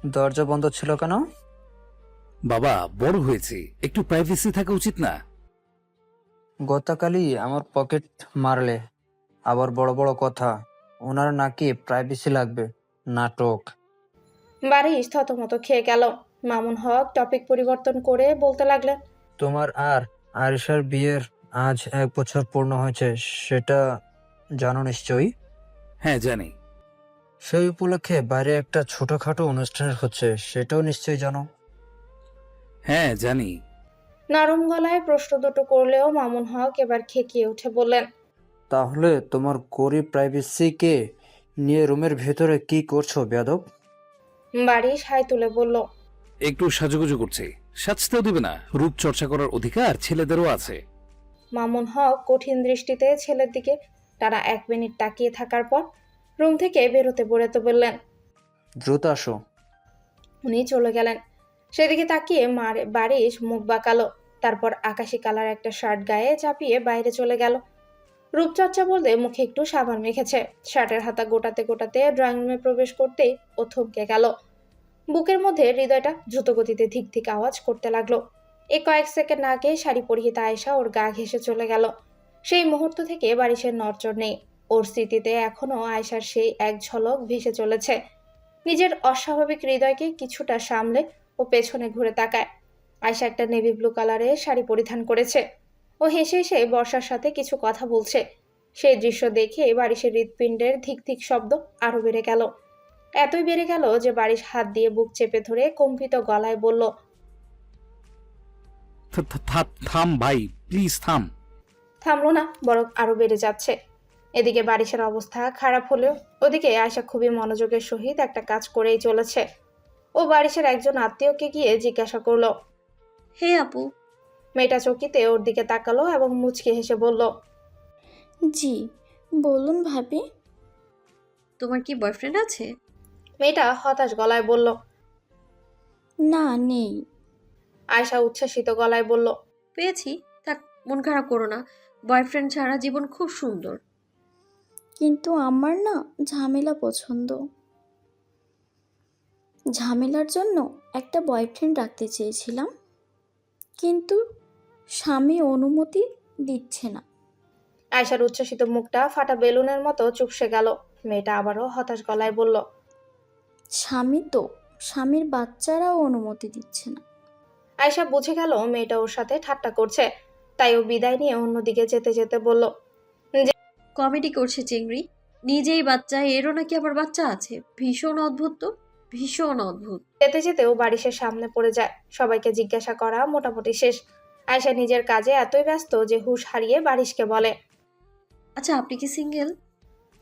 দরজা বন্ধ ছিল কেন? বাবা, বড় হয়েছে, একটু প্রাইভেসি থাকা উচিত না? গতকালই আমার পকেট মারলে, আবার বড় বড় কথা। ওনার নাকি প্রাইভেসি লাগবে? নাটক। বারিশ থতমত খেয়ে গেল। মামুন হক টপিক পরিবর্তন করে বলতে লাগলেন, তোমার আর আরিশার বিয়ের আজ 1 বছর পূর্ণ হয়েছে, সেটা জানো নিশ্চয়ই। হ্যাঁ, জানি। সেই উপলক্ষে বাইরে একটা ছোটখাটো অনুষ্ঠান হচ্ছে, সেটাও নিশ্চয়ই জানো। হ্যাঁ, জানি। নরম গলায় প্রশ্ন দুটো করলেও মামুন হক এবার খেকিয়ে উঠে বললেন, তাহলে তোমার গরিব প্রাইভেসিকে নিয়ে রুমের ভেতরে কি করছো বেয়াদব? বারিশ হাই তুলে বলল, একটু সাজুগুজু করছে, সাজতেও দিবে না? রূপ চর্চা করার অধিকার ছেলেদেরও আছে। মামুন হক কঠিন দৃষ্টিতে ছেলের দিকে টানা 1 মিনিট তাকিয়ে থাকার পর রুম থেকে বেরোতে বেরোতে বললেন। দ্রুত আসো। উনি চলে গেলেন। সেদিকে তাকিয়ে বারিশ মুখ বাঁকালো। তারপর আকাশি কালার একটা শার্ট গায়ে চাপিয়ে বাইরে চলে গেল। রূপচর্চা বলতে মুখে একটু সাবান মেখেছে। শার্টের হাতা গোটাতে গোটাতে ড্রয়িং রুমে প্রবেশ করতেই ও থমকে গেল। বুকের মধ্যে হৃদয়টা দ্রুতগতিতে ধিক ধিক আওয়াজ করতে লাগলো। এই কয়েক সেকেন্ড আগে শাড়ি পরিহিতা আয়েশা ওর গা ঘেঁষে চলে গেল। সেই মুহূর্ত থেকে বারিশের নড়চড় নেই। ওর স্মৃতিতে এখনো আয়েশার সেই এক ঝলক ভেসে চলেছে। নিজের অস্বাভাবিক হৃদয়কে কিছুটা সামলে ও পেছনে ঘুরে তাকায়। আয়েশা একটা নেভি ব্লু কালারের শাড়ি পরিধান করেছে। ও হেসে হেসে বর্ষার সাথে কিছু কথা বলছে। সেই দৃশ্য দেখে বারিশের হৃৎপিণ্ডের ধিক ধিক শব্দ আরো বেড়ে গেল। এতই বেড়ে গেল যে বারিশ হাত দিয়ে বুক চেপে ধরে কম্পিত গলায় বলল, থাম ভাই, প্লিজ থাম। থামলো না, বরং আরো বেড়ে যাচ্ছে। এদিকে বারিশের অবস্থা খারাপ হলেও ওদিকে আয়শা খুবই মনোযোগের সহিত একটা কাজ করেই চলেছে। ও বারিশের একজন আত্মীয়কে গিয়ে জিজ্ঞাসা করলো। হে আপু। মেয়েটা চকিতে ওর দিকে তাকালো এবং মুচকি হেসে বলল, জি, বলুন ভাবি। তোমার কি বয়ফ্রেন্ড আছে? মেয়েটা হতাশ গলায় বলল। না, নেই। আয়শা উচ্ছ্বাসিত গলায় বলল, পেয়েছি। থাক, মন খারাপ করো না। বয়ফ্রেন্ড ছাড়া জীবন খুব সুন্দর। কিন্তু আমার না ঝামেলা পছন্দ। ঝামেলার জন্য একটা বয়ফ্রেন্ড রাখতে চেয়েছিলাম, কিন্তু স্বামী অনুমতি দিচ্ছে না। আয়শার উচ্ছ্বাসিত মুখটা ফাটা বেলুনের মতো চুপসে গেল। মেয়েটা আবারও হতাশ গলায় বলল, স্বামীর বাচ্চারাও অনুমতি দিচ্ছে না। আয়শা বুঝে গেল মেয়েটা ওর সাথে ঠাট্টা করছে। তাই ও বিদায় নিয়ে অন্যদিকে যেতে যেতে বলল, কমেডি করছে চিংড়ি। নিজেই বাচ্চা, এরও নাকি আবার বাচ্চা আছে। ভীষণ অদ্ভুত তো, ভীষণ অদ্ভুত। যেতে যেতেও বারিশের সামনে পড়ে যায়। সবাইকে জিজ্ঞাসা করা মোটামুটি শেষ। আয়শা নিজের কাজে এতই ব্যস্ত যে হুঁশ হারিয়ে বারিশকে বলে। আচ্ছা, আপনি কি সিঙ্গেল?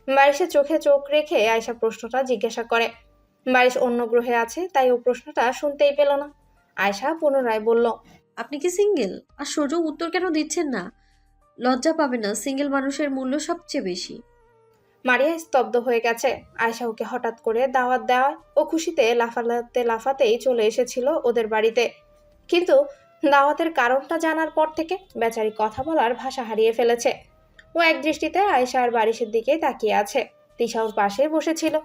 বারিশের চোখে চোখ রেখে আয়শা প্রশ্নটা জিজ্ঞাসা করে। বারিশ অন্য গ্রহে আছে, তাই ও প্রশ্নটা শুনতেই পেল না। আয়শা পুনরায় বলল, আপনি কি সিঙ্গেল? আর সোজা উত্তর কেন দিচ্ছেন না? লজ্জা পাবে না? সিঙ্গেল মানুষের মূল্য সবচেয়ে বেশি। মারিয়া স্তব্ধ হয়ে গেছে। আয়শা ওকে হঠাৎ করে দাওয়াত দেওয়ায় ও খুশিতে লাফাতে লাফাতেই চলে এসেছিল ওদের বাড়িতে। কিন্তু দাওয়াতের কারণটা জানার পর থেকে বেচারি কথা বলার ভাষা হারিয়ে ফেলেছে। ও এক দৃষ্টিতে আয়শা আর বারিশের দিকে তাকিয়ে আছে। তিশা ওর পাশে বসেছিল।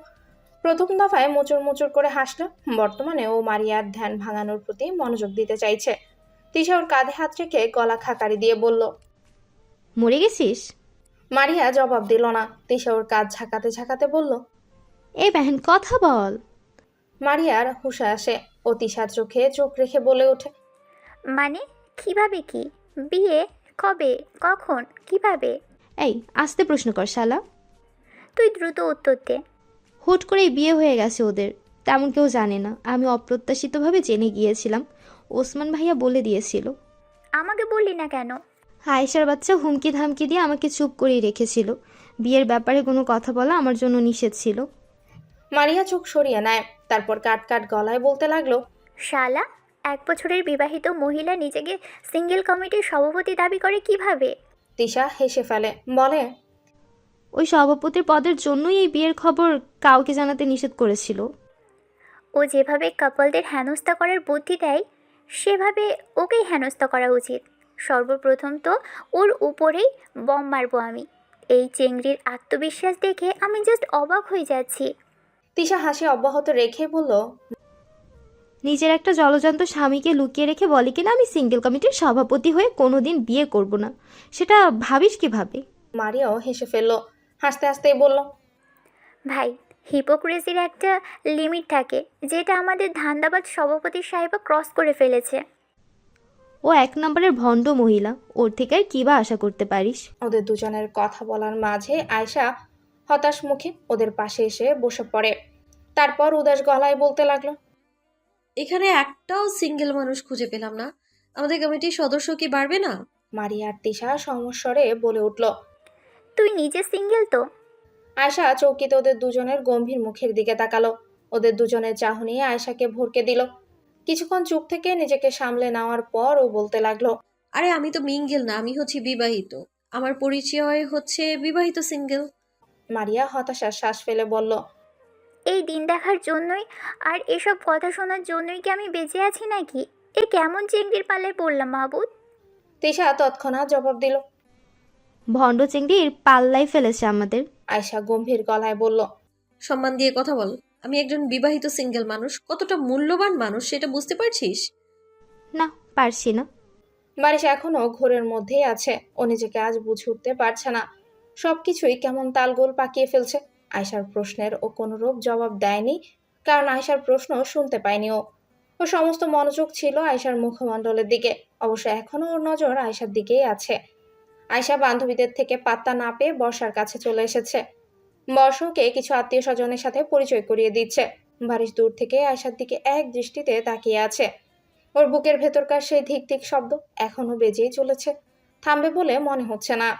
প্রথম দফায় মুচুর মুচুর করে হাসল। বর্তমানে ও মারিয়ার ধ্যান ভাঙানোর প্রতি মনোযোগ দিতে চাইছে। তিশা ওর কাঁধে হাত রেখে গলা খাকারি দিয়ে বলল, মরে গেছিস? মারিয়া জবাব দিল না। তিশা ওর কাঁধ ঝাঁকাতে ঝাঁকাতে বলল, এই বেহেন কথা বল। মারিয়ার হুঁশে আসে। ও তিশার চোখে চোখ রেখে বলে ওঠে, মানে কিভাবে কি? বিয়ে কবে, কখন, কিভাবে? এই আস্তে প্রশ্ন কর শালা। তুই দ্রুত উত্তর দে। হুট করেই বিয়ে হয়ে গেছে ওদের। তেমন কেউ জানে না, আমি অপ্রত্যাশিতভাবে জেনে গিয়েছিলাম। ওসমান ভাইয়া বলে দিয়েছিল। আমাকে বললি না কেন? আয়েশার বাচ্চা হুমকি ধামকি দিয়ে আমাকে চুপ করেই রেখেছিল। বিয়ের ব্যাপারে কোনো কথা বলা আমার জন্য নিষেধ ছিল। মারিয়া চোখ সরিয়ে নেয়। তারপর কাট কাট গলায় বলতে লাগলো, শালা, 1 বছরের বিবাহিত মহিলা নিজেকে সিঙ্গেল কমিটির সভাপতি দাবি করে কিভাবে? তিশা হেসে ফেলে, বলে, ওই সভাপতির পদের জন্যই এই বিয়ের খবর কাউকে জানাতে নিষেধ করেছিল। ও যেভাবে কাপলদের হেনস্থা করার বুদ্ধি দেয়, সেভাবে ওকেই হেনস্থা করা উচিত। সর্বপ্রথম তো ওর উপরেই বম মারবো আমি। এই চেংড়ির আত্মবিশ্বাস দেখে আমি জাস্ট অবাক হয়ে যাচ্ছি। তিশা হাসি অব্যাহত রেখে বলল, নিজের একটা জলজন্ত স্বামীকে লুকিয়ে রেখে বলে কিনা আমি সিঙ্গেল কমিটির সভাপতি হয়ে কোনোদিন বিয়ে করব না। সেটা ভাবিস কিভাবে? মারিয়াও হেসে ফেলল। হাসতে হাসতেই বলল, ভাই, হিপোক্রেসির একটা লিমিট থাকে, যেটা আমাদের ধান্দাবাজ সভাপতি সাহেবা ক্রস করে ফেলেছে। ও 1 নম্বরের ভণ্ড মহিলা, ওর থেকে আর কী বা আশা করতে পারিস? ওদের দুজনের কথা বলার মাঝে আয়শা হতাশ মুখে ওদের পাশে এসে বসে পড়ে। তারপর উদাস গলায় বলতে লাগলো, এখানে একটাও সিঙ্গেল মানুষ খুঁজে পেলাম না। আমাদের কমিটির সদস্য কি বাড়বে না? মারিয়া আর তিশা সমস্বরে বলে উঠল। তুই নিজে সিঙ্গেল তো? আয়শা চৌকিতে ওদের দুজনের গম্ভীর মুখের দিকে তাকালো। ওদের দুজনের চাহনি আয়শাকে ভরকে দিল। কিছুক্ষণ চুপ থেকে নিজেকে সামলে নেওয়ার পর ও বলতে লাগলো, আরে আমি তো মিঙ্গেল না, আমি হচ্ছি বিবাহিত। আমার পরিচয় হচ্ছে বিবাহিত সিঙ্গেল। মারিয়া হতাশার শ্বাস ফেলে বলল, এই দিন দেখার জন্যই আর এসব কথা শোনার জন্যই কি আমি বেঁচে আছি নাকি? এ কেমন চেংড়ির পাল্লায় পড়লাম মাহবুদ? তিশা তৎক্ষণাৎ জবাব দিল। ভণ্ড চিংড়ির পাল্লাই ফেলেছে আমাদের। আয়শা গম্ভীর গলায় বলল, সম্মান দিয়ে কথা বল। আমি একজন বিবাহিত সিঙ্গেল মানুষ, কতটা মূল্যবান মানুষ সেটা বুঝতে পারছিস? না, পারছি না। বারিশ এখনো ঘোরের মধ্যেই আছে। ও নিজেকে আজ বুঝে উঠতে পারছে না। সবকিছুই কেমন তালগোল পাকিয়ে ফেলছে। আয়শার প্রশ্নের ও কোনোরূপ জবাব দেয়নি, কারণ আয়শার প্রশ্ন শুনতে পায়নি ও। ও সমস্ত মনোযোগ ছিল আয়শার মুখমণ্ডলের দিকে। অবশ্য এখনো ওর নজর আয়শার দিকেই আছে। আয়শা বান্ধবীদের থেকে পাত্তা না পেয়ে বর্ষার কাছে চলে এসেছে। বর্ষকে কিছু আত্মীয় স্বজনের সাথে পরিচয় করিয়ে দিচ্ছে। বারিশ দূর থেকে আয়শার দিকে এক দৃষ্টিতে তাকিয়ে আছে। ওর বুকের ভেতরকার সেই ধিক ধিক শব্দ এখনো বেজেই চলেছে, থামবে বলে মনে হচ্ছে না।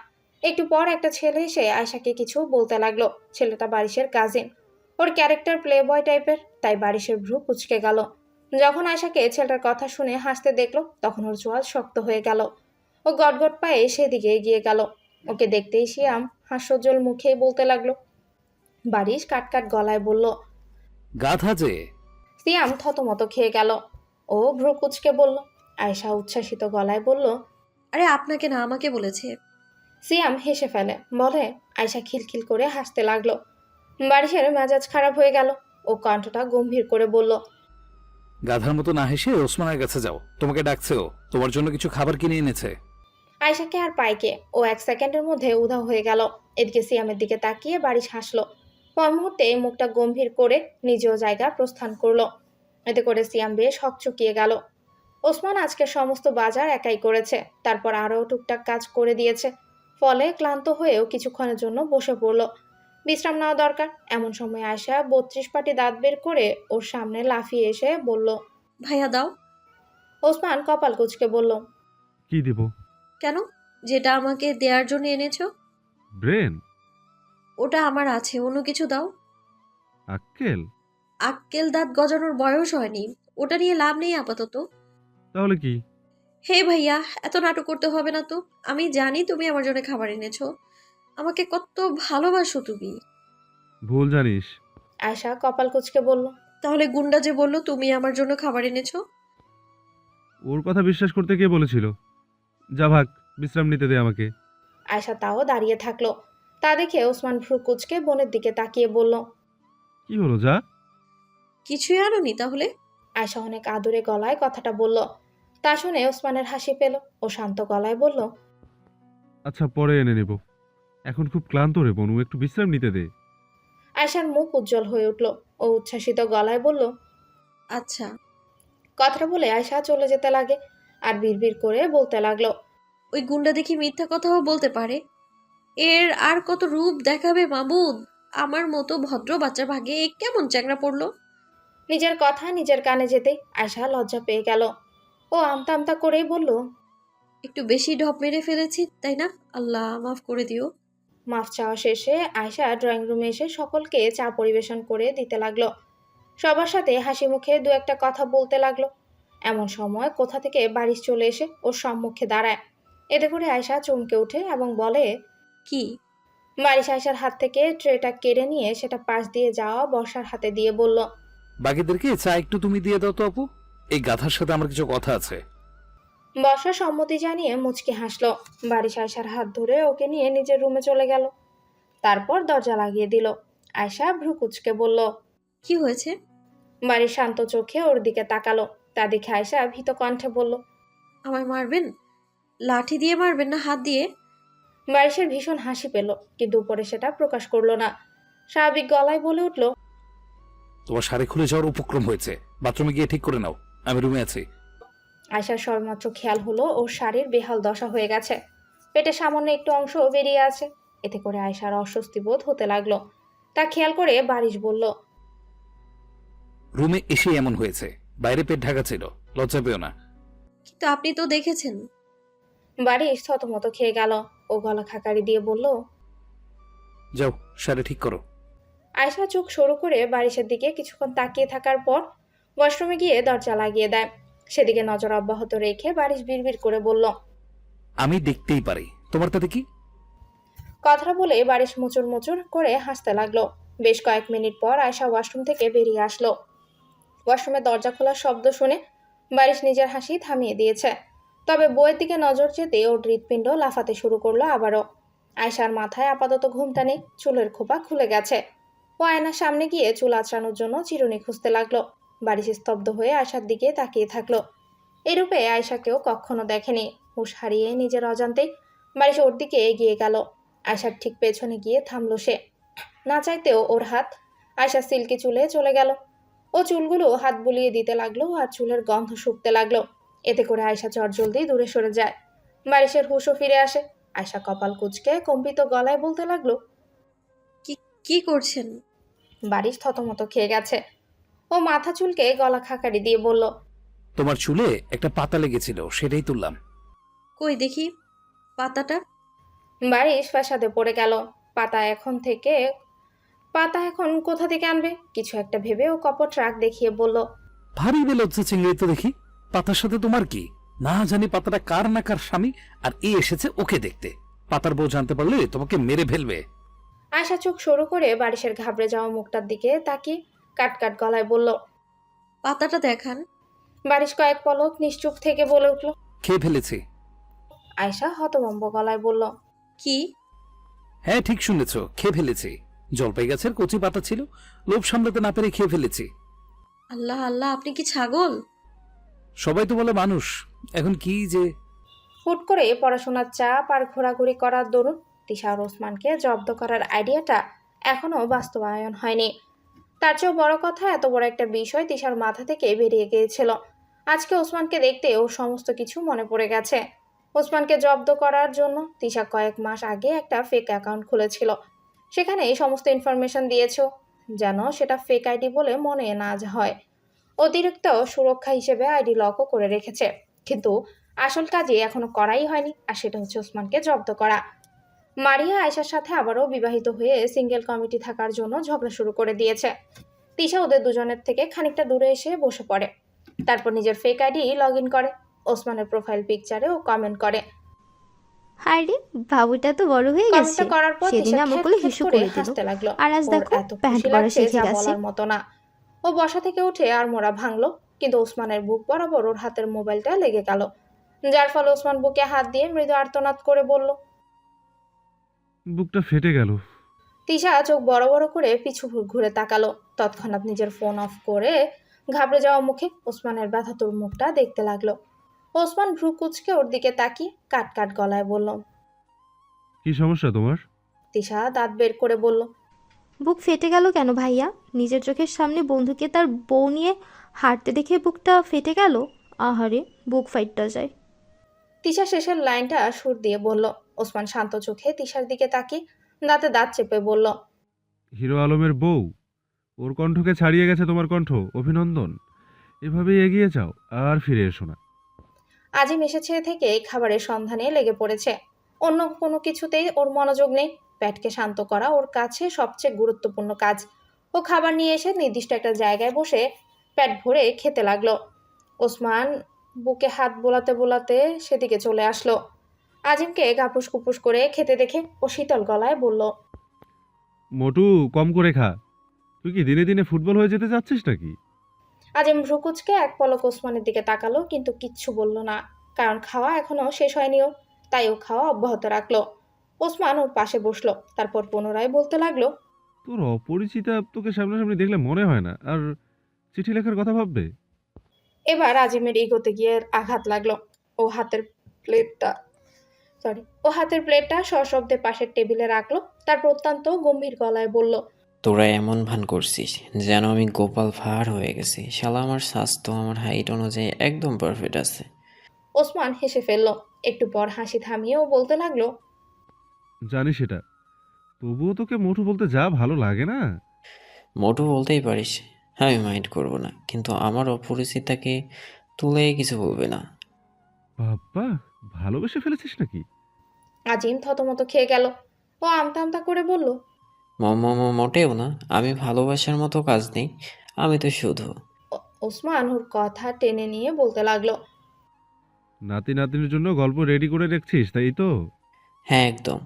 একটু পর একটা ছেলে এসে আয়শাকে কিছু বলতে লাগলো। ছেলেটা বারিশের কাজিন। ওর ক্যারেক্টার প্লে বয় টাইপের, তাই বারিশের ভ্রু কুঁচকে গেল। যখন আয়শাকে ছেলেটার কথা শুনে হাসতে দেখলো, তখন ওর চোয়াল শক্ত হয়ে গেল। ও গটগট পায়ে সেদিকে এগিয়ে গেল। ওকে দেখতেই শিয়াম হাস্যোজ্জ্বল মুখেই বলতে লাগলো। বারিশ কাটকাট গলায় বলল, গাধা যে। সিয়াম থতমত খেয়ে গেল। ও ভ্রু কুঁচকে বলল। আয়শা উচ্ছ্বাসিত গলায় বলল, আরে আপনাকে না, আমাকে বলেছে। সিয়াম হেসে ফেলে, বলে। আয়শা খিলখিল করে হাসতে লাগলো। বারিশের মেজাজ খারাপ হয়ে গেল। ও কণ্ঠটা গম্ভীর করে বলল, গাধার মতো না হেসে ওসমানের কাছে যাও, তোমাকে ডাকছে ও, তোমার জন্য কিছু খাবার কিনে এনেছে। আয়শাকে আর পাইকে ও 1 সেকেন্ডের মধ্যে উধাও হয়ে গেল। এদিকে সিয়ামের দিকে তাকিয়ে বারিশ হাসলো। পর মুহূর্তে মুখটা গম্ভীর করে নিজেও জায়গা প্রস্থান করলো। এতে করে সিয়াম বেশ হকচকিয়ে গেল। ওসমান আজকে সমস্ত বাজার একাই করেছে, তারপর আরও টুকটাক কাজ করে দিয়েছে। ফলে ক্লান্ত হয়েও কিছুক্ষণের জন্য বসে পড়ল। বিশ্রাম নেওয়া দরকার। এমন সময় আয়শা 32 পাটি দাঁত বের করে ওর সামনে লাফিয়ে এসে বলল। ভাইয়া দাও। ওসমান কপাল কুঁচকে বলল, কি দেব? কেন? যেটা আমাকে দেওয়ার জন্য এনেছো ব্রেন? ওটা আমার আছে, অন্য কিছু দাও। আক্কেল? আক্কেল দাঁত গজানোর বয়স হয়নি, ওটা নিয়ে লাভ নেই আপাতত। তাহলে কি? হে ভাইয়া, এত নাটক করতে হবে না তো। আমি জানি তুমি আমার জন্য খাবার এনেছো। আমাকে কত ভালোবাসো তুমি। ভুল জানিস। আয়শা কপাল কুঁচকে বলল। তাহলে গুন্ডা যে বললো তুমি আমার জন্য খাবার এনেছো? ওর কথা বিশ্বাস করতে কে বলেছিল? যা ভাগ, বিশ্রাম নিতে দে আমাকে। আয়শা তাও দাঁড়িয়ে থাকলো। তা দেখে ওসমান ভ্রু কুঁচকে বোনের দিকে তাকিয়ে বলল, কি হলো, যা। কিছুই আনোনি তাহলে? আয়শা অনেক আদুরে গলায় কথাটা বলল। তা শুনে ওসমানের হাসি পেল। ও শান্ত গলায় বলল, আচ্ছা, পরে এনে নেব। এখন খুব ক্লান্ত রে বনু, একটু বিশ্রাম নিতে দে। আয়শার মুখ উজ্জ্বল হয়ে উঠল। ও উচ্ছ্বাসিত গলায় বলল, আচ্ছা। কথাটা বলে আয়শা চলে যেতে লাগে। আর বিড়বিড় করে বলতে লাগলো, ওই গুন্ডা দেখি মিথ্যা কথাও বলতে পারে। এর আর কত রূপ দেখাবে মাবুদ। আমার মতো ভদ্র বাচ্চার ভাগে এ কেমন চ্যাংড়া পড়লো। নিজের কথা নিজের কানে যেতেই আয়শা লজ্জা পেয়ে গেল। ও আমতা আমতা করেই বলল, একটু বেশি ঢপ মেরে ফেলেছি তাই না? আল্লাহ মাফ করে দিও। মাফ চাওয়া শেষে আয়শা ড্রয়িং রুমে এসে সকলকে চা পরিবেশন করে দিতে লাগলো। সবার সাথে হাসি মুখে দু একটা কথা বলতে লাগলো। এমন সময় কোথা থেকে বারিশ চলে এসে ওর সম্মুখে দাঁড়ায়। এতে করে আয়শা চমকে ওঠে এবং বলে, কি? বারিশ আয়শার হাত থেকে ট্রেটা কেড়ে নিয়ে সেটা পাশ দিয়ে যাওয়া বর্ষার হাতে দিয়ে বলল, বাকিদেরকে চা একটু তুমি দিয়ে দাও তো আপু, এই গাধার সাথে আমার কিছু কথা আছে। বর্ষা সম্মতি জানিয়ে মুচকি হাসলো। বারিশ আয়শার হাত ধরে ওকে নিয়ে নিজের রুমে চলে গেল। তারপর দরজা লাগিয়ে দিল। আয়শা ভ্রু কুঁচকে বলল, কি হয়েছে? বাড়ির শান্ত চোখে ওর দিকে তাকালো। তা দেখে আয়শা ভীত কণ্ঠে বলল, আমায় মারবেন? লাঠি দিয়ে মারবেন না হাত দিয়ে? বারিশের ভীষণ হাসি পেল, কিন্তু উপরে সেটা প্রকাশ করলো না। স্বাভাবিক গলায় বলে উঠল, তোমার শাড়ি খুলে যাওয়ার উপক্রম হয়েছে, বাথরুমে গিয়ে ঠিক করে নাও, আমি রুমে আছি। আয়শার সবেমাত্র খেয়াল হলো ওর শাড়ির বেহাল দশা হয়ে গেছে। পেটে সামান্য একটু অংশ বেরিয়ে আছে। এতে করে আয়শার অস্বস্তি বোধ হতে লাগলো। তা খেয়াল করে বারিশ বলল, রুমে এসে এমন হয়েছে, বাইরে পেট ঢাকা ছিল, লজ্জা পেও না। কিন্তু আপনি তো দেখেছেন। বারিশ থতমত খেয়ে গেল। ও গলা খাকারি দিয়ে বলল, যাও শাড়ি ঠিক করো। আয়শা চোখ সরু করে বারিশের দিকে কিছুক্ষণ তাকিয়ে থাকার পর ওয়াশরুমে গিয়ে দরজা লাগিয়ে দেয়। সেদিকে নজর অব্যাহত রেখে বারিশ বিড়বিড় করে বলল, আমি দেখতেই পারি, তোমার তাতে কি? কথাটা বলে বারিশ মোচড় মোচড় করে হাসতে লাগলো। বেশ কয়েক মিনিট পর আয়শা ওয়াশরুম থেকে বেরিয়ে আসলো। ওয়াশরুমে দরজা খোলার শব্দ শুনে বারিশ নিজের হাসি থামিয়ে দিয়েছে। তবে বইয়ের দিকে নজর যেতে ওর হৃৎপিণ্ড লাফাতে শুরু করলো আবারও। আয়শার মাথায় আপাতত ঘুমটা নেই, চুলের খোপা খুলে গেছে। ও আয়নার সামনে গিয়ে চুল আঁচড়ানোর জন্য চিরুনি খুঁজতে লাগলো। বারিশ স্তব্ধ হয়ে আয়শার দিকে তাকিয়ে থাকলো। এরূপে আয়শাকেও কখনো দেখেনি। হুঁশ হারিয়ে নিজের অজান্তেই বারিশ ওর দিকে এগিয়ে গেল। আয়শার ঠিক পেছনে গিয়ে থামলো সে। না চাইতেও ওর হাত আয়শার সিল্কি চুলে চলে গেল। ও চুলগুলো হাত বুলিয়ে দিতে লাগলো আর চুলের গন্ধ শুকতে লাগলো। এতে করে আয়শা চটজলদি দূরে সরে যায়। বারিশের হুঁশও ফিরে আসে। আয়শা কপাল কুঁচকে কম্পিত গলায় বলতে লাগলো, কি কি করছেন? বারিশ থতমত খেয়ে গেছে। ও মাথা চুলকে গলা খাকারি দিয়ে বলল, তোমার চুলে একটা পাতা লেগেছিল, সেটাই তুললাম। কই দেখি পাতাটা। বারিশ ফাঁসাদে পড়ে গেল। পাতা এখন কোথা থেকে আনবে? কিছু একটা ভেবে ও কপট রাগ দেখিয়ে বলল, ভারী বেলজ্জা চিংড়ি তো দেখি। পাতার সাথে তোমার কি? না জানি পাতাটা কার না কার স্বামী, আর এ এসেছে ওকে দেখতে। পাতার বউ জানতে পারলে তোমাকে মেরে ফেলবে। আয়শা চোখ সরু করে বারিশের ঘাবড়ে যাওয়া মুখটার দিকে তাকিয়ে কাট কাট গলায় বলল। পাতাটা দেখান। বারিশ কয়েক পলক নিশ্চুপ থেকে বলে উঠল। খেয়ে ফেলেছি। আয়শা হতভম্ব গলায় বলল, কি? হ্যাঁ ঠিক শুনেছ, খেয়ে ফেলেছি। জলপাই গাছের কচি পাতা ছিল, লোভ সামলাতে না পেরে খেয়ে ফেলেছি। আল্লাহ আল্লাহ, আপনি কি ছাগল? সবাই তো বলে মানুষ, এখন কি যে। হুট করে পড়াশোনার চাপ আর ঘোরাঘুরি করার দরুন তিশা আর ওসমানকে জব্দ করার আইডিয়াটা এখনো বাস্তবায়ন হয়নি। তার চেয়েও বড় কথা, এত বড় একটা বিষয় তিশার মাথা থেকে বেরিয়ে গিয়েছিল। আজকে ওসমানকে দেখতে ওর সমস্ত কিছু মনে পড়ে গেছে। ওসমানকে জব্দ করার জন্য তিশা কয়েক মাস আগে একটা ফেক অ্যাকাউন্ট খুলেছিল। সেখানে এই সমস্ত ইনফরমেশন দিয়েছ, যেন সেটা ফেক আইডি বলে মনে না হয়। অতিরিক্ত সুরক্ষা হিসেবে আইডি লকও করে রেখেছে। কিন্তু আসল কাজে এখনো করাই হয়নি, আর সেটা হচ্ছে ওসমানকে জব্দ করা। মারিয়া আয়েশার সাথে আবারও বিবাহিত হয়ে সিঙ্গেল কমিটি থাকার জন্য ঝগড়া শুরু করে দিয়েছে। তিশা ওদের দুজনের থেকে খানিকটা দূরে এসে বসে পড়ে। তারপর নিজের ফেক আইডি লগ ইন করে। ওসমানের প্রোফাইল পিকচারে ও কমেন্ট করে। হায় রে, বাবুটা তো বড় হয়ে গেছে। কমেন্টটা করার পর সেদিন তিশা আমার খ্যাট কোলে খ্যাট হিসু করে করে দিল, হাসতে লাগলো। আর আজ ওর দেখো এত প্যান্ট খুশি পরা লাগছে শিখে যা গেছে। বলার মতো না। ও বসা থেকে উঠে আর মোড়া ভাঙলো, কিন্তু ওসমানের বুক বরাবর ওর হাতের মোবাইলটা লেগে গেল, যার ফলে ওসমান বুকে হাত দিয়ে মৃদু আর্তনাদ করে বলল। বুকটা ফেটে গেল। তিশা চোখ বড় বড় করে পিছু ঘুরে তাকালো। তৎক্ষণাৎ নিজের ফোন অফ করে ঘাবড়ে যাওয়া মুখে ওসমানের ব্যথাতুর মুখটা দেখতে লাগলো। ওসমান ভ্রু কুচকে ওর দিকে তাকিয়ে কাট কাট গলায় বলল। কি সমস্যা তোমার? তিশা দাঁত বের করে বলল, বুক ফেটে গেল কেন ভাইয়া? নিজের চোখের সামনে বন্ধুকে তার বউ নিয়ে হাঁটতে দেখে বুকটা ফেটে গেল? আহারে, বুক ফাইটটা যায়। তিশা শেষের লাইনটা সুর দিয়ে বলল। ওসমান শান্ত চোখে তিশার দিকে তাকিয়ে দাঁতে দাঁত চেপে বলল। হিরো আলমের বউ, ওর কণ্ঠকে ছাড়িয়ে গেছে তোমার কণ্ঠ। অভিনন্দন। এভাবেই এগিয়ে যাও, আর ফিরে এসো না। আজিম এসেছে থেকে খাবারের সন্ধানে লেগে পড়েছে। অন্য কোনো কিছুতেই ওর মনোযোগ নেই। পেটকে শান্ত করা ওর কাছে সবচেয়ে গুরুত্বপূর্ণ কাজ। ও খাবার নিয়ে এসে নির্দিষ্ট একটা জায়গায় বসে পেট ভরে খেতে লাগলো। ওসমান বুকে হাত বোলাতে বোলাতে সেদিকে চলে আসলো। আজিমকে গাপুস কুপুস করে খেতে দেখে ও শীতল গলায় বলল। মোটু, কম করে খা। তুই কি দিনে দিনে ফুটবল হয়ে যেতে চাচ্ছিস নাকি? আজিম ভ্রুকুচকে এক পলক ওসমানের দিকে তাকালো, কিন্তু কিচ্ছু বলল না। কারণ খাওয়া এখনো শেষ হয়নি ওর, তাই ও খাওয়া অব্যাহত রাখলো। ওসমান ওর পাশে বসলো, তারপর পুনরায় বলতে লাগলো। তোর অপরিচিতা তোকে সামনাসামনি দেখলে মনে হয় না। আর চিঠি লেখার কথা ভাববে? এবার আজিমের ইগোতে গিয়ে আঘাত লাগলো। ও হাতের প্লেটটা সশব্দে পাশের টেবিলে রাখলো। তারপর অত্যন্ত গম্ভীর গলায় বলল, তোরা এমন ভান করছিস যেন আমি গোপাল ভাঁড় হয়ে গেছি। শালা আমার স্বাস্থ্য আমার হাইট অনুযায়ী একদম পারফেক্ট আছে। ওসমান হেসে ফেলল। একটু পর হাসি থামিয়ে ও বলতে লাগলো, জানি সেটা, তবুও তোকে মোটু বলতে যা ভালো লাগে না। মোটু বলতেই পারিস, আমি মাইন্ড করব না, কিন্তু আমার অপরিচিতাকে তুলে কিছু বলবে না। বাবা, ভালোবেসে ফেলেছিস নাকি? আজিম থতমত খেয়ে গেল। ও আমতা আমতা করে বলল, মোটেও না, আমি ভালোবাসার মতো কাজ নেই, আমি তো শুধু। ওসমান ওর কথা টেনে নিয়ে বলতে লাগলো, নাতি নাতনির জন্য গল্প রেডি করে রাখছিস, তাই তো? হ্যাঁ একদম।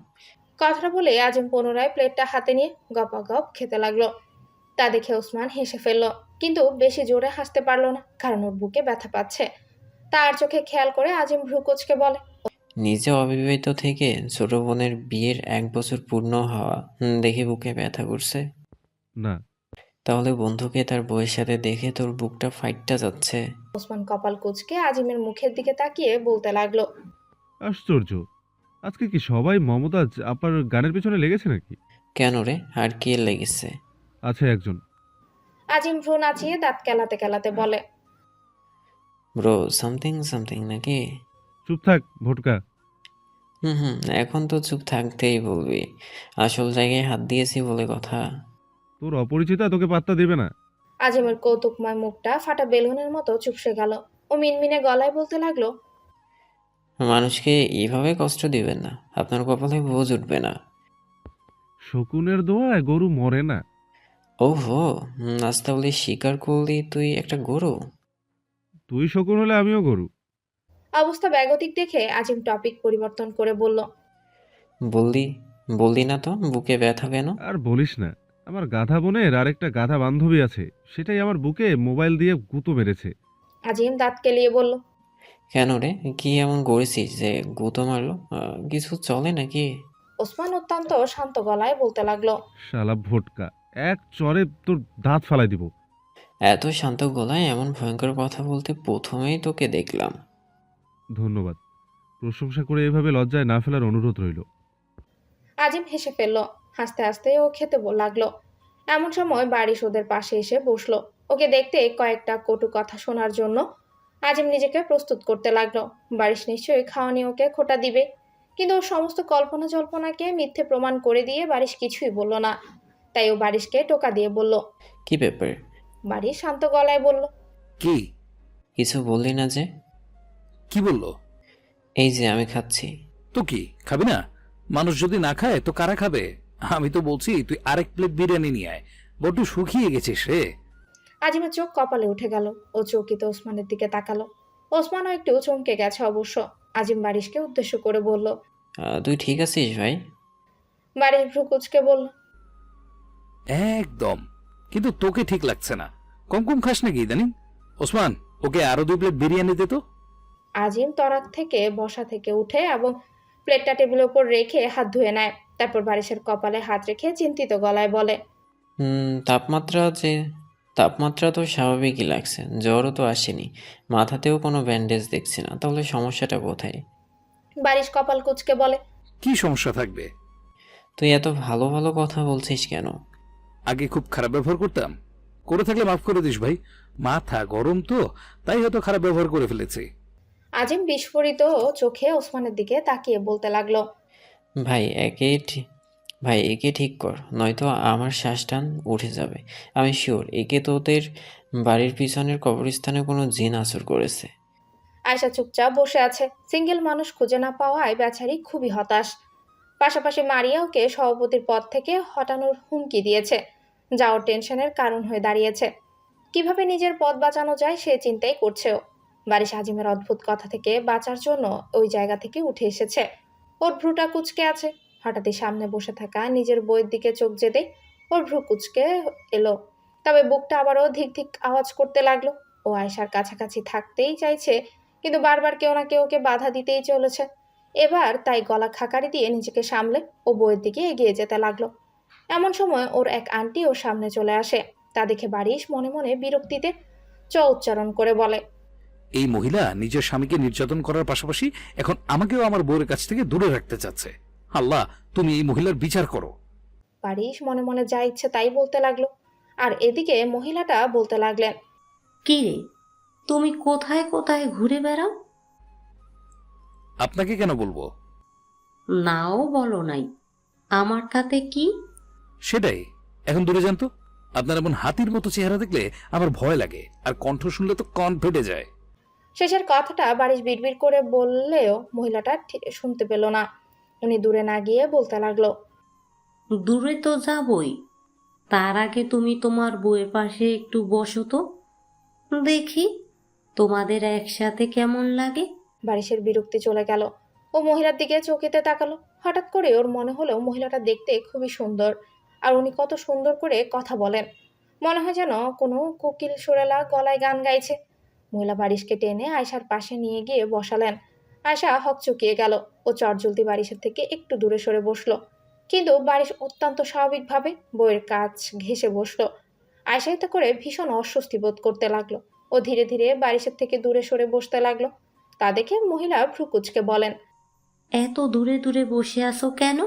কথাটা বলে আজিম পুনরায় প্লেটটা হাতে নিয়ে গপাগপ খেতে লাগলো। তা দেখে ওসমান হেসে ফেলল, কিন্তু বেশি জোরে হাসতে পারলো না, কারণ ওর বুকে ব্যথা পাচ্ছে। তার চোখে খেয়াল করে আজিম ভ্রু কুঁচকে বলে, নিজে অবিবাহিত থেকে ছোট বোনের বিয়ের 1 বছর পূর্ণ হওয়া দেখে বুকে ব্যথা করছে। না। তাহলে বন্ধুকে তার বউয়ের সাথে দেখে তোর বুকটা ফাইটটা যাচ্ছে। ওসমান কপাল কুঁচকে আজিমের মুখের দিকে তাকিয়ে বলতে লাগলো, আশ্চর্য, আজকে কি সবাই মমতাজ আপার গানের পেছনে লেগেছে নাকি? কেন রে, আর কে লেগেছে? আছে একজন। আজিম ভ্রু নাচিয়ে দাঁত কেলাতে কেলাতে বলে, ব্রো সামথিং সামথিং নাকি? চুপ থাক ভোটকা। এখন তো চুপ থাকতেই বলবি, আসল জায়গায় হাত দিয়েছি বলে কথা। তোর অপরিচিতা তোকে পাত্তা দেবে না। আজিমের কৌতুকময় মুখটা ফাটা বেলুনের মতো চুপসে গেল। ও মিনমিনে গলায় বলতে লাগলো, মানুষকে এইভাবে কষ্ট দিবেন না, আপনার কপালে বোঝ উঠবে না। শকুনের দোয়ায় গরু মরে না। ওহো, আজ তাহলে স্বীকার করলি তুই একটা গরু। তুই শকুন হলে আমিও গরু। অবস্থা বেগতিক দেখে আজিম টপিক পরিবর্তন করে বলল, বললি বললি না তো বুকে ব্যথা কেন? আর বলিস না, আমার গাধা বোনের আরেকটা গাধা বান্ধবী আছে, সেটাই আমার বুকে মোবাইল দিয়ে গুঁতো মেরেছে। আজিম দাঁত কেলিয়ে বলল, কেন রে, কি এমন করেছিস যে গুঁতো মারলো? কিছু চলে নাকি? ওসমান অত্যন্ত শান্ত গলায় বলতে লাগলো, শালা ভোটকা, এক চরে তোর দাঁত ফালাই দিব। এত শান্ত গলায় এমন ভয়ঙ্কর কথা বলতে প্রথমেই তোকে দেখলাম। ধন্যবাদ, প্রশংসা করে এভাবে লজ্জায় না ফেলার অনুরোধ রইল। আজিম হেসে ফেলল। হাসতে হাসতে ও খেতে লাগলো। এমন সময় বারিশ ওদের পাশে এসে বসলো। ওকে দেখতে কয়েকটা কটু কথা শোনার জন্য আজিম নিজেকে প্রস্তুত করতে লাগলো। বারিশ নিশ্চয়ই খাওয়া নিয়ে ওকে খোঁটা দিবে, কিন্তু ওর সমস্ত কল্পনা জল্পনাকে মিথ্যে প্রমাণ করে দিয়ে বারিশ কিছুই বলল না। তাই ও বারিশকে টোকা দিয়ে বলল, কি ব্যাপার? বারিশ শান্ত গলায় বলল, কি? কিছু বললি না যে? কি বললো? এই যে আমি খাচ্ছি। তো কি খাবি না? মানুষ যদি না খায় তো কারা খাবে? আমি তো বলছি তুই আরেক প্লেট বিরিয়ানি নিয়ে আয়, বড্ড শুকিয়ে গেছিস রে। আজিমের চোখ কপালে উঠে গেল। ও চৌকিতে ওসমানের দিকে তাকালো। ওসমানও একটু চমকে গেছে অবশ্য। আজিম বারিশকে উদ্দেশ্য করে বলল, তুই ঠিক আছিস ভাই? বারিশ ভ্রু কুঁচকে বলল, একদম, কিন্তু তোকে ঠিক লাগছে না। কম কম খাস নাকি ইদানিং? ওসমান, ওকে আরো 2 প্লেট বিরিয়ানি দে তো। আজিম তরাক থেকে বসা থেকে উঠে এবং প্লেটটা টেবিলের উপর রেখে হাত ধুয়ে নেয়। তারপর বারিশের কপালে হাত রেখে চিন্তিত গলায় বলে, তাপমাত্রা তো স্বাভাবিকই লাগছে, জ্বরও তো আসেনি, মাথাতেও কোনো ব্যান্ডেজ দেখছি না, তাহলে সমস্যাটা কোথায়? বারিশ কপাল কুঁচকে বলে, কি সমস্যা থাকবে? তুই এত ভালো ভালো কথা বলছিস কেন? আগে খুব খারাপ ব্যবহার করতাম, করে থাকলে মাফ করে দিস ভাই। মাথা গরম তো, তাই হয়তো খারাপ ব্যবহার করে ফেলেছি। আজিম বিস্ফোরিত চোখে ওসমানের দিকে তাকিয়ে বলতে লাগলো, ভাই একে ঠিক কর, নয়তো আমার শ্বাস টান উঠে যাবে। আমি শিওর একে তোদের বাড়ির পিছনের কবরস্থানে কোনো জিন আসর করেছে। আয়শা চুপচাপ বসে আছে। সিঙ্গেল মানুষ খুঁজে না পাওয়ায় বেচারি খুবই হতাশ। পাশাপাশি মারিয়া ওকে সভাপতির পদ থেকে হটানোর হুমকি দিয়েছে, যা ওর টেনশনের কারণ হয়ে দাঁড়িয়েছে। কিভাবে নিজের পদ বাঁচানো যায় সে চিন্তাই করছে ও। বারিশ আজিমের অদ্ভুত কথা থেকে বাঁচার জন্য ওই জায়গা থেকে উঠে এসেছে। ওর ভ্রুটা কুঁচকে আছে। হঠাৎই সামনে বসে থাকা নিজের বইয়ের দিকে চোখ যেতেই ওর ভ্রু কুঁচকে এলো। তবে বুকটা আবারও ধিক ধিক আওয়াজ করতে লাগলো। ও আয়েশার কাছাকাছি থাকতেই চাইছে, কিন্তু বারবার কেউ না কেউ ওকে বাধা দিতেই চলেছে। এবার তাই গলা খাকারি দিয়ে নিজেকে সামলে ও বইয়ের দিকে এগিয়ে যেতে লাগলো। এমন সময় ওর এক আন্টি ওর সামনে চলে আসে। তা দেখে বারিশ মনে মনে বিরক্তিতে চ উচ্চারণ করে বলে, এই মহিলা নিজের স্বামীকে নির্যাতন করার পাশাপাশি এখন আমাকেও আমার বউয়ের কাছ থেকে দূরে রাখতে চাচ্ছে। আল্লাহ, তুমি এই মহিলার বিচার করো। বারিশ মনে মনে যা ইচ্ছে তাই বলতে লাগলো। আর এদিকে মহিলাটা বলতে লাগলেন, কি রে, তুমি কোথায় কোথায় ঘুরে বেড়াও? আপনাকে কেন বলবো? নাও বলো নাই, আমার তাতে কি? সেটাই, এখন দূরে যান তো। আপনার এমন হাতির মতো চেহারা দেখলে আমার ভয় লাগে, আর কণ্ঠ শুনলে তো কন ফেটে যায়। শেষের কথাটা বারিশ বিড়বিড় করে বললেও মহিলাটা শুনতে পেল না। উনি দূরে না গিয়ে বলতে লাগলো, দূরে তো যাবই, তার আগে তুমি তোমার বউয়ের পাশে একটু বসো তো, দেখি তোমাদের একসাথে কেমন লাগে। বারিশের বিরক্তি চলে গেল। ও মহিলার দিকে চোখেতে তাকালো। হঠাৎ করে ওর মনে হলো মহিলাটা দেখতে খুবই সুন্দর, আর উনি কত সুন্দর করে কথা বলেন। মনে হয় যেন কোনো কোকিল সুরেলা গলায় গান গাইছে। মহিলা বারিশকে টেনে আয়শার পাশে নিয়ে গিয়ে বসালেন। আয়শা হকচকিয়ে গেল। ও চটজলদি বারিশের থেকে একটু দূরে সরে বসলো, কিন্তু বারিশ অত্যন্ত স্বাভাবিকভাবে বইয়ের কাছ ঘেঁষে বসলো। আয়শা এতে করে ভীষণ অস্বস্তি বোধ করতে লাগলো। ও ধীরে ধীরে বারিশের থেকে দূরে সরে বসতে লাগলো। তা দেখে মহিলা ভ্রুকুচকে বলেন, এত দূরে দূরে বসে আছো কেন?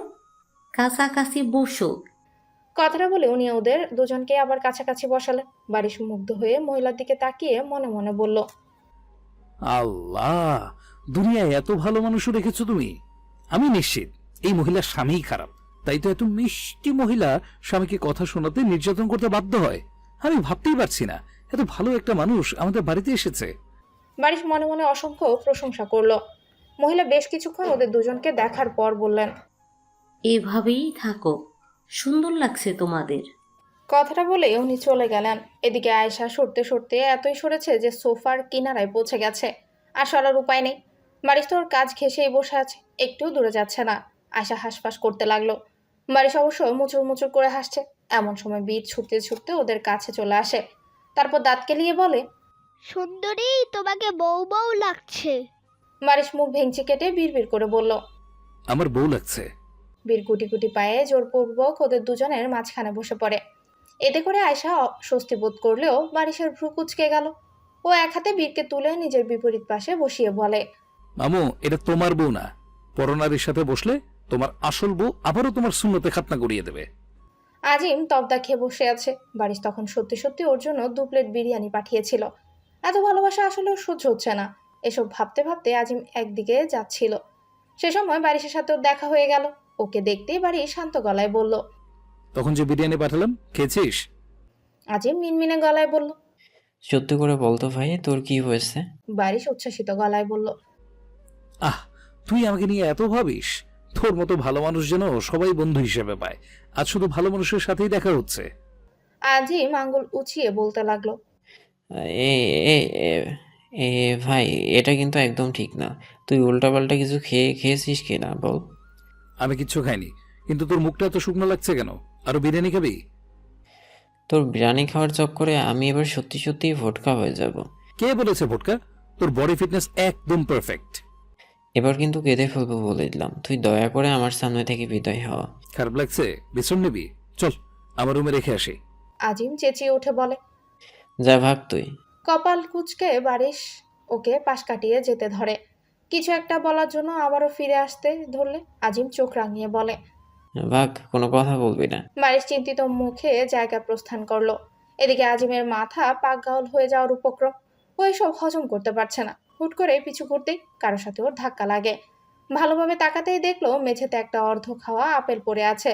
কাছাকাছি বসো। কথাটা বলে উনি ওদের দুজনকে আবার কাছাকাছি বসালেন। বারিশ মুগ্ধ হয়ে মহিলার দিকে তাকিয়ে মনে মনে বলল, আল্লাহ, দুনিয়ায় এত ভালো মানুষও রেখেছো তুমি। আমি নিশ্চিত এই মহিলার স্বামীই খারাপ, তাই তো এত মিষ্টি মহিলা স্বামীকে কথা শোনাতে নির্যাতন করতে বাধ্য হয়। আমি ভাবতেই পারছি না এত ভালো একটা মানুষ আমাদের বাড়িতে এসেছে। বারিশ মনে মনে অসংখ্য প্রশংসা করলো। মহিলা বেশ কিছুক্ষণ ওদের দুজনকে দেখার পর বললেন, এভাবেই থাকো, সুন্দর লাগছে তোমাদের। কথাটা বলে উনি চলে গেলেন। এদিকে আয়েশা সরতে সরতে এতই সরেছে যে সোফার কিনারায় পৌঁছে গেছে। আর সরার উপায় নেই। বারিশ তো ওর কাজ ঘেঁষেই বসে আছে, একটু দূরে যাচ্ছে না। আয়েশা হাঁসফাঁস করতে লাগলো। বারিশ অবশ্য মুচুর মুচুর করে হাসছে। এমন সময় বীর ছুটতে ছুটতে ওদের কাছে চলে আসে। তারপর দাঁত কেলিয়ে বলে, সুন্দরী, তোমাকে বউ বউ লাগছে। বারিশ মুখ ভেঙচি কেটে বিড়বিড় করে বলল। আমার বউ লাগছে। বীর গুটি গুটি পায়ে জোরপূর্বক ওদের দুজনের মাঝখানে বসে পড়ে। এতে করে আয়শা স্বস্তি বোধ করলেও বারিশের ভ্রু কুঁচকে গেল। ও এক হাতে বীরকে তুলে নিজের বিপরীত পাশে বসিয়ে বলে, মামু, এটা তোমার বউ না। পরনারীর সাথে বসলে তোমার আসল বউ আবারও তোমার শূন্যতে খাতনা করিয়ে দেবে। আজিম তবদা খেয়ে বসে আছে। বারিশ তখন সত্যি সত্যি ওর জন্য 2 প্লেট বিরিয়ানি পাঠিয়েছিল। এত ভালোবাসা আসলে ওর সহ্য হচ্ছে না। এসব ভাবতে ভাবতে আজিম একদিকে যাচ্ছিল। সে সময় বারিশের সাথে ওর দেখা হয়ে গেল। ওকে দেখতেই বারিশ শান্ত গলায় বলল, তখন যে বিরিয়ানি পাঠালাম খেয়েছিস? আজিম মিনমিনে গলায় বলল। সত্যি করে বলতো ভাই, তোর কি হয়েছে? বারিশ উচ্ছ্বাসিত গলায় বলল, আহ, তুই আমাকে নিয়ে এত ভাবিস? তোর মতো ভালো মানুষ যেন সবাই বন্ধু হিসেবে পায়। আজ শুধু ভালো মানুষের সাথেই দেখা হচ্ছে। আজিম আঙ্গুল উঁচিয়ে বলতে লাগলো, এ এ এ এ ভাই, এটা কিন্তু একদম ঠিক না। তুই উল্টাপাল্টা কিছু খেয়েছিস কি না বল? আমি কিচ্ছু খাইনি, কিন্তু তোর মুখটা এত শুকনো লাগছে কেন? আরো বিরিয়ানি খাবি? তোর বিরিয়ানি খাওয়ার চক্করে আমি এবার সত্যি সত্যিই ভোটকা হয়ে যাব। কে বলেছে ভোটকা? তোর বডি ফিটনেস একদম পারফেক্ট। এবার কিন্তু কেঁদে ফেলবো বলে দিলাম। তুই দয়া করে আমার সামনে থেকে বিদায় হওয়া। খারাপ লাগছে? বিশ্রাম নিবি? চল আমার রুমে রেখে আসি। আজিম চেঁচিয়ে উঠে বলে। যা ভাগ তুই। কপাল কুঁচকে বারিশ ওকে পাশ কাটিয়ে যেতে ধরে। কিছু একটা বলার জন্য আবারও ফিরে আসতে ধরলে আজিম চোখ রাঙিয়ে বলে, ভাগ, কোনো কথা বলবি না। বারিশ চিন্তিত মুখে জায়গা প্রস্থান করলো। এদিকে আজিমের মাথা পাকগাউল হয়ে যাওয়ার উপক্রম। ও এসব হজম করতে পারছে না। হুট করে পিছু ঘুরতেই কারোর সাথে ওর ধাক্কা লাগে। ভালোভাবে তাকাতেই দেখলো মেঝেতে একটা অর্ধ খাওয়া আপেল পড়ে আছে।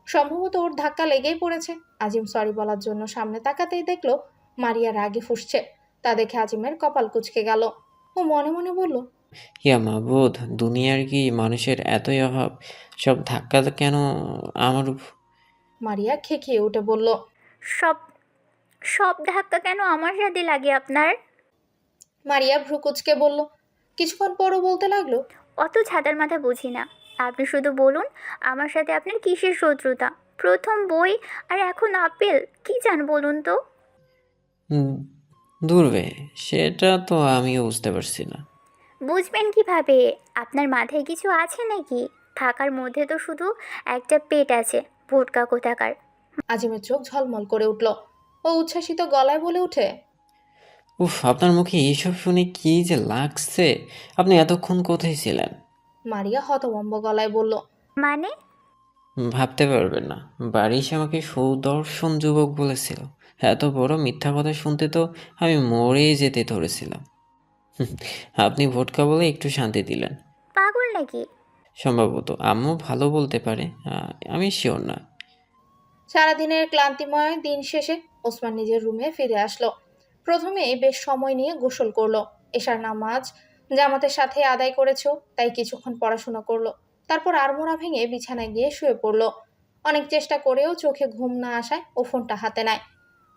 সম্ভবত ওর ধাক্কা লেগেই পড়েছে। আজিম সরি বলার জন্য সামনে তাকাতেই দেখলো মারিয়া রাগে ফুঁসছে। তা দেখে আজিমের কপাল কুঁচকে গেল। ও মনে মনে বলল, ইয়া মাবুদ, দুনিয়ার কি মানুষের এতই অভাব? সব ধাক্কা কেন আমার মারিয়া খেকিয়ে উঠে বলল, সব সব ধাক্কা কেন আমার সাথে লাগে আপনার? মারিয়া ভ্রু কুঁচকে বলল। কিছুক্ষণ পরও বলতে লাগলো, অত ছাতার মাথা বুঝি না। আপনি শুধু বলুন, আমার সাথে আপনার কিসের শত্রুতা? প্রথম বই আর এখন আপেল, কি চান বলুন তো? দূরবে, সেটা তো আমিও বুঝতে পারছি না। বুঝবেন কিভাবে? আপনার মাথায় কিছু আছে নাকি? থাকার মধ্যে তো শুধু একটা পেট আছে, ভোটকা কোথাকার। আজিমের চোখ ঝলমল করে উঠল। ও উচ্ছ্বাসিত গলায় বলে ওঠে। উফ, আপনার মুখে এইসব শুনে কি যে লাগছে! আপনি এতক্ষণ কোথায় ছিলেন? মারিয়া হতভম্ব গলায় বলল। মানে? ভাবতে পারবেন না, বারিশ আমাকে সুদর্শন যুবক বলেছিল। এত বড় মিথ্যা কথা শুনতে তো আমি মরেই যেতে ধরেছিলাম। হুম, আপনি ভোটকা বলে একটু শান্তি দিলেন। পাগল নাকি? সম্ভবত আম্মু ভালো বলতে পারে, আমি শিওর না। সারাদিনের ক্লান্তিময় দিন শেষে ওসমান নিজের রুমে ফিরে আসলো। প্রথমেই বেশ সময় নিয়ে গোসল করলো। এশার নামাজ জামাতের সাথে আদায় করেছো, তাই কিছুক্ষণ পড়াশোনা করলো। তারপর আড়মোড়া ভেঙে বিছানায় গিয়ে শুয়ে পড়লো। অনেক চেষ্টা করেও চোখে ঘুম না আসায় ও ফোনটা হাতে নেয়।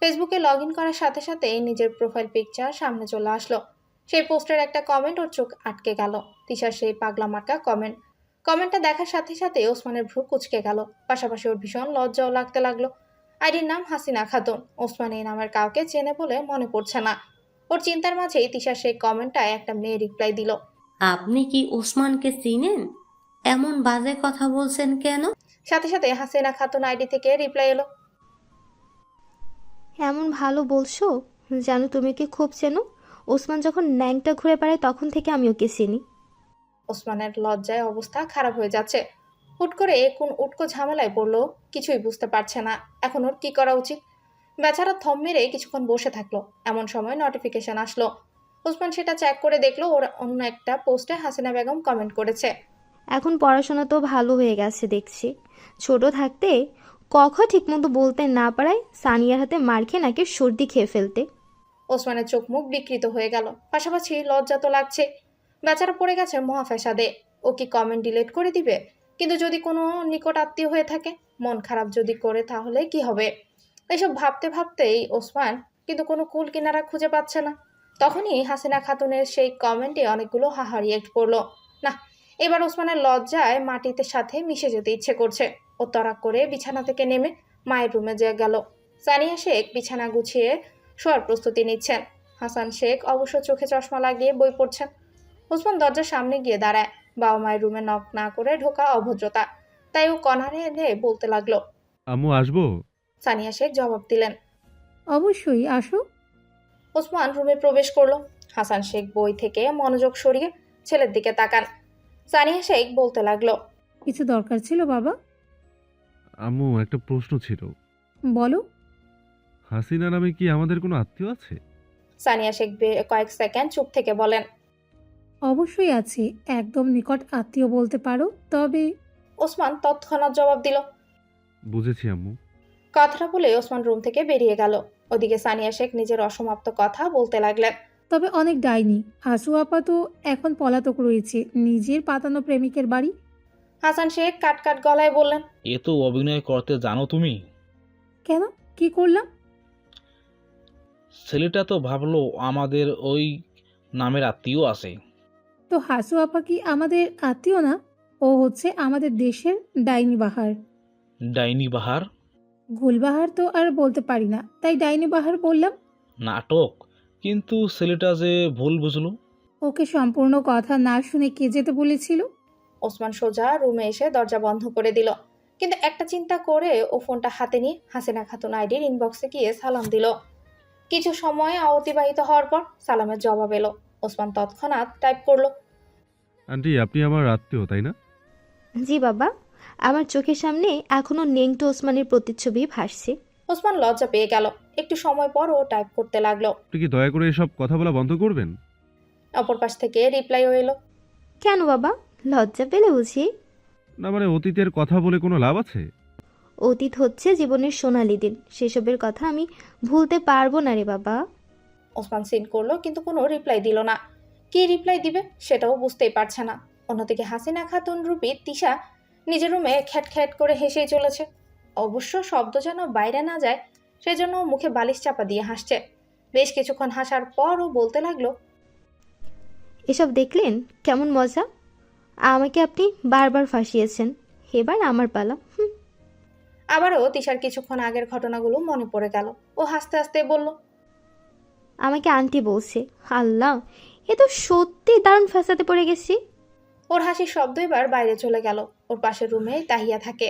ফেসবুকে লগ ইন করার সাথে সাথে নিজের প্রোফাইল পিকচার সামনে চলে আসলো। সেই পোস্টের একটা কমেন্ট ওর চোখ আটকে গেল। তিশার সেই পাগলা মার্কা কমেন্ট। কমেন্টটা দেখার সাথে সাথে ওসমানের ভ্রু কুঁচকে গেল, পাশাপাশি ওর ভীষণ লজ্জাও লাগতে লাগলো। আইডির নাম হাসিনা খাতুন। ওসমান এই নামের কাউকে চেনে বলে মনে পড়ছে না। ওর চিন্তার মাঝেই তিশার সেই কমেন্টটায় একটা মেয়ে রিপ্লাই দিল। আপনি কি ওসমানকে চিনেন? এমন বাজে কথা বলছেন কেন? সাথে সাথে হাসিনা খাতুন আইডি থেকে রিপ্লাই এলো। এমন ভালো বলছো, জানো তুমি কি খুব চেনো। ওসমান যখন ন্যাংটা ঘুরে বেড়ায় তখন থেকে আমি ওকে চিনি। ওসমানের লজ্জায় অবস্থা খারাপ হয়ে যাচ্ছে। হুট করে কোন উটকো ঝামেলায় পড়লো কিছুই বুঝতে পারছে না। এখন ওর কি করা উচিত। বেচারা থম মেরে কিছুক্ষণ বসে থাকলো। এমন সময় নোটিফিকেশন আসলো। ওসমান সেটা চেক করে দেখলো ওর অন্য একটা পোস্টে হাসিনা বেগম কমেন্ট করেছে। এখন পড়াশোনা তো ভালো হয়ে গেছে দেখছি। ছোট থাকতে ক ঠিকমতো বলতে না পারায় সানিয়ার হাতে মার খেয়ে নাকি সর্দি খেয়ে ফেলতে। ওসমানের চোখ মুখ বিকৃত হয়ে গেল, পাশাপাশি লজ্জা তো লাগছে। বেচারা পড়ে গেছে মহাফেসাদে। ও কি কমেন্ট ডিলিট করে দিবে? কিন্তু যদি কোনো নিকট আত্মীয় হয়ে থাকে, মন খারাপ যদি করে, তাহলে কি হবে? এসব ভাবতে ভাবতেই ওসমান কিন্তু কোনো কুল কিনারা খুঁজে পাচ্ছে না। তখনই হাসিনা খাতুনের সেই কমেন্টে অনেকগুলো হাহা রিয়েক্ট পড়লো। না, এবার ওসমানের লজ্জায় মাটিতে সাথে মিশে যেতে ইচ্ছে করছে। ও তড়াক করে বিছানা থেকে নেমে মায়ের রুমে গেল। সানিয়া শেখ বিছানা গুছিয়ে শোয়ার প্রস্তুতি নিচ্ছেন। হাসান শেখ অবশ্য চোখে চশমা লাগিয়ে বই পড়ছেন। ওসমান দরজার সামনে গিয়ে দাঁড়ায়। বাবা মায়ের রুমে নক না করে ঢোকা অভদ্রতা, তাই ও কনারে এনে বলতে লাগলো। আম্মু আসবো? সানিয়া শেখ জবাব দিলেন। অবশ্যই আসো। ওসমান রুমে প্রবেশ করলো। হাসান শেখ বই থেকে মনোযোগ সরিয়ে ছেলের দিকে তাকান। সানিয়া শেখ বলতে লাগলো। কিছু দরকার ছিল বাবা? আম্মু একটা প্রশ্ন ছিল। বলো। হাসিনা নামে কি আমাদের কোনো আত্মীয় আছে? সানিয়া শেখ কয়েক সেকেন্ড চুপ থেকে বলেন। অবশ্যই আছে, একদম নিকট আত্মীয় বলতে পারো, তবে। ওসমান তৎক্ষণাৎ জবাব দিল। বুঝেছি আম্মু। কথাটা বলে ওসমান রুম থেকে বেরিয়ে গেল। ওদিকে সানিয়া শেখ নিজের অসমাপ্ত কথা বলতে লাগলেন। তবে অনেক ডাইনি। হাসু আপা তো এখন পলাতক রয়েছে নিজের পাতানো প্রেমিকের বাড়ি। হাসান শেখ কাট কাট গলায় বললেন। এ তো অভিনয় করতে জানো তুমি। কেন, কি করলাম? ছেলেটা তো ভাবলো আমাদের ওই নামের আত্মীয় আছে। তো হাসু আপা কি আমাদের আত্মীয় না? ও হচ্ছে আমাদের দেশের ডাইনি বাহার। ডাইনি বাহার? গুলবাহার তো আর বলতে পারি না, তাই ডাইনি বাহার বললাম। নাটক। কিন্তু ছেলেটা যে ভুল বুঝলো। ওকে সম্পূর্ণ কথা না শুনে কে যেতে বলেছিল? ওসমান সোজা রুমে এসে দরজা বন্ধ করে দিল। কিন্তু একটা চিন্তা করে ও ফোনটা হাতে নিয়ে হাসিনা খাতুন আইডির ইনবক্সে গিয়ে সালাম দিল। কিছু সময় অতিবাহিত হওয়ার পর সালামের জবাব এলো। ওসমান তৎক্ষণাৎ টাইপ করলো। আন্টি, আপনি আমার আত্মীয় তাই না? জি বাবা, আমার চোখের সামনে এখনো নেংটো ওসমানের প্রতিচ্ছবি ভাসছে। ওসমান লজ্জা পেয়ে গেল। একটু সময় পর ও টাইপ করতে লাগলো। আপনি কি দয়া করে এসব কথা বলা বন্ধ করবেন? অপর পাশ থেকে রিপ্লাইও এলো। কেন বাবা, লজ্জা পেলে বুঝি? না মানে অতীতের কথা বলে কোনো লাভ আছে? অতীত হচ্ছে জীবনের সোনালি দিন, সেসবের কথা আমি ভুলতে পারবো না রে বাবা। ওসমান সিন করলো, কিন্তু কোনো রিপ্লাই দিল না। কি রিপ্লাই দিবে সেটাও বুঝতেই পারছে না। অন্যদিকে হাসিনা খাতুন রূপী তিশা নিজের রুমে খ্যাট খ্যাট করে হেসেই চলেছে। অবশ্য শব্দ যেন বাইরে না যায়, সেজন্য মুখে বালিশ চাপা দিয়ে হাসছে। বেশ কিছুক্ষণ হাসার পর ও বলতে লাগলো। এসব দেখলেন কেমন মজা? আমাকে আপনি বারবার ফাঁসিয়েছেন, এবার আমার পালা। আবারও তিশার কিছুক্ষণ আগের ঘটনাগুলো মনে পড়ে গেল। ও হাসতে হাসতে বলল। আমাকে আন্টি বলছে। আল্লাহ, এ তো সত্যি দারুণ ফাঁসাতে পড়ে গেছি। ওর হাসির শব্দ এবার বাইরে চলে গেল। ওর পাশের রুমে তাহিয়া থাকে।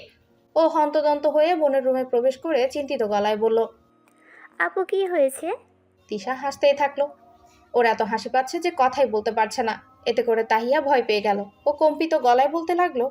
ও হন্তদন্ত হয়ে বোনের রুমে প্রবেশ করে চিন্তিত গলায় বলল। আপু কি হয়েছে? তিশা হাসতেই থাকলো। ওর এত হাসি পাচ্ছে যে কথাই বলতে পারছে না। এতে করে তাহিয়া ভয় পেয়ে গেল। ও কম্পিত গলায় বলতে লাগলো,